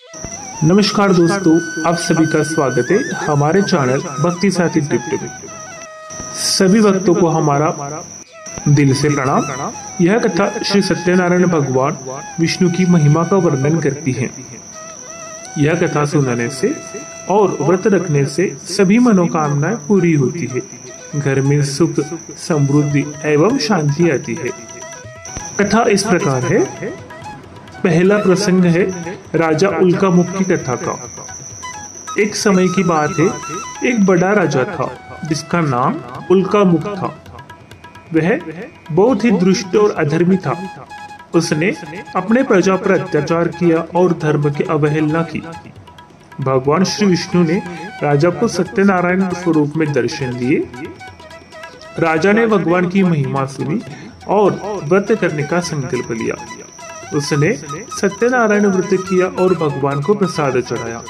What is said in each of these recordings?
नमस्कार दोस्तों, आप सभी का स्वागत है हमारे चैनल भक्ति साथी टिप में। सभी भक्तों को हमारा दिल से प्रणाम। यह कथा श्री सत्यनारायण भगवान विष्णु की महिमा का वर्णन करती है। यह कथा सुनने से और व्रत रखने से सभी मनोकामनाएं पूरी होती है। घर में सुख, समृद्धि एवं शांति आती है। कथा इस प्रकार है। पहला प्रसंग है राजा उल्कामुख की कथा का। एक समय की बात है, एक बड़ा राजा था जिसका नाम उल्कामुख था। वह बहुत ही दुष्ट और अधर्मी था। उसने अपने प्रजा पर अत्याचार किया और धर्म की अवहेलना की। भगवान श्री विष्णु ने राजा को सत्यनारायण स्वरूप में दर्शन दिए। राजा ने भगवान की महिमा सुनी और व्रत करने का संकल्प लिया। उसने सत्यनारायण व्रत किया और भगवान को प्रसाद चढ़ाया।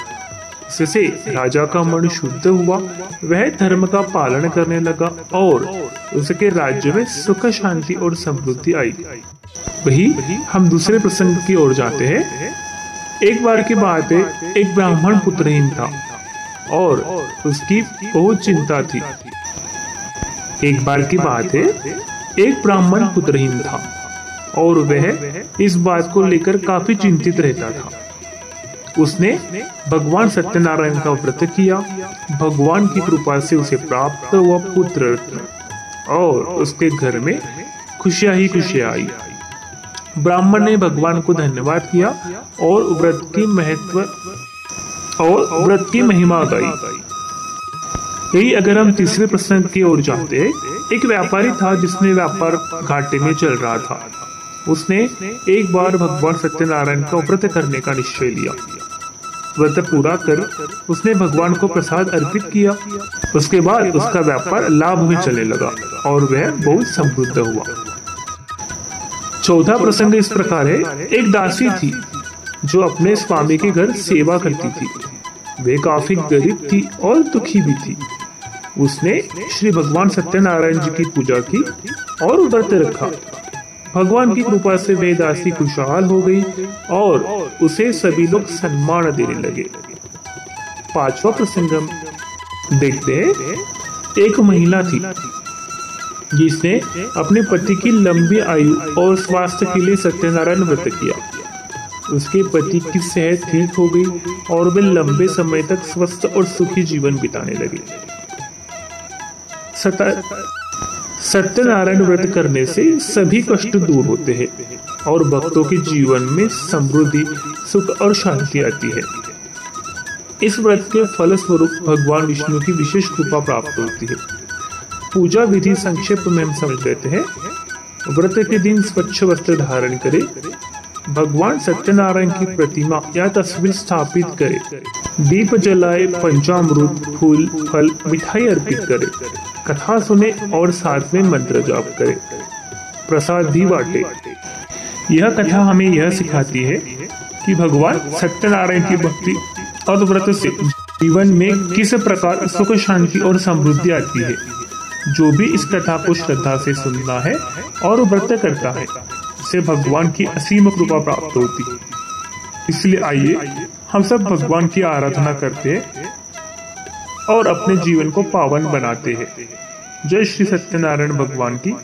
इससे राजा का मन शुद्ध हुआ। वह धर्म का पालन करने लगा और उसके राज्य में सुख, शांति और समृद्धि आई। वही हम दूसरे प्रसंग की ओर जाते हैं। एक बार की बात है, एक ब्राह्मण पुत्रहीन था और उसकी बहुत चिंता थी। एक बार की बात है, एक ब्राह्मण पुत्रहीन था और वह इस बात को लेकर काफी चिंतित रहता था। उसने भगवान सत्यनारायण का व्रत किया। भगवान की कृपा से उसे प्राप्त हुआ पुत्र रत्न और उसके घर में खुशियां ही खुशियां आई। ब्राह्मण ने भगवान को धन्यवाद किया और व्रत की महिमा गाई। यही अगर हम तीसरे प्रसंग की ओर जाते हैं, एक व्यापारी था जिसने व्यापार घाटे में चल रहा था। उसने एक बार भगवान सत्यनारायण का व्रत करने का निश्चय लिया। व्रत पूरा कर उसने भगवान को प्रसाद अर्पित किया। उसके बाद उसका व्यापार लाभ में चलने लगा और वह बहुत समृद्ध हुआ। चौथा प्रसंग इस प्रकार है। एक दासी थी जो अपने स्वामी के घर सेवा करती थी। वह काफी गरीब थी और दुखी भी थी। उसने श्री भगवान सत्यनारायण जी की पूजा की और व्रत रखा। भगवान की कृपा से वे दासी खुशहाल हो गई और उसे सभी लोग सम्मान देने लगे। पांचवा प्रसंग हम देखते हैं। एक महिला थी जिसने अपने पति की लंबी आयु और स्वास्थ्य के लिए सत्यनारायण व्रत किया। उसके पति की सेहत ठीक हो गई और वे लंबे समय तक स्वस्थ और सुखी जीवन बिताने लगे। सत्यनारायण व्रत करने से सभी कष्ट दूर होते हैं और भक्तों के जीवन में समृद्धि, सुख और शांति आती है। इस व्रत के फल स्वरूप भगवान विष्णु की विशेष कृपा प्राप्त होती है। पूजा विधि संक्षेप में हम समझ लेते हैं। व्रत के दिन स्वच्छ वस्त्र धारण करें, भगवान सत्यनारायण की प्रतिमा या तस्वीर स्थापित करें, दीप जलाए, पंचामृत, फूल, फल, मिठाई अर्पित करें, कथा सुने और साथ में मंत्र जाप करें, प्रसाद भी बांटे। यह कथा हमें यह सिखाती है कि भगवान सत्यनारायण की भक्ति और व्रत से जीवन में किस प्रकार सुख, शांति और समृद्धि आती है। जो भी इस कथा को श्रद्धा से सुनता है और व्रत करता है, उसे भगवान की असीम कृपा प्राप्त होती है। इसलिए आइए हम सब भगवान की आराधना करते हैं और अपने जीवन को पावन बनाते हैं। जय श्री सत्यनारायण भगवान की।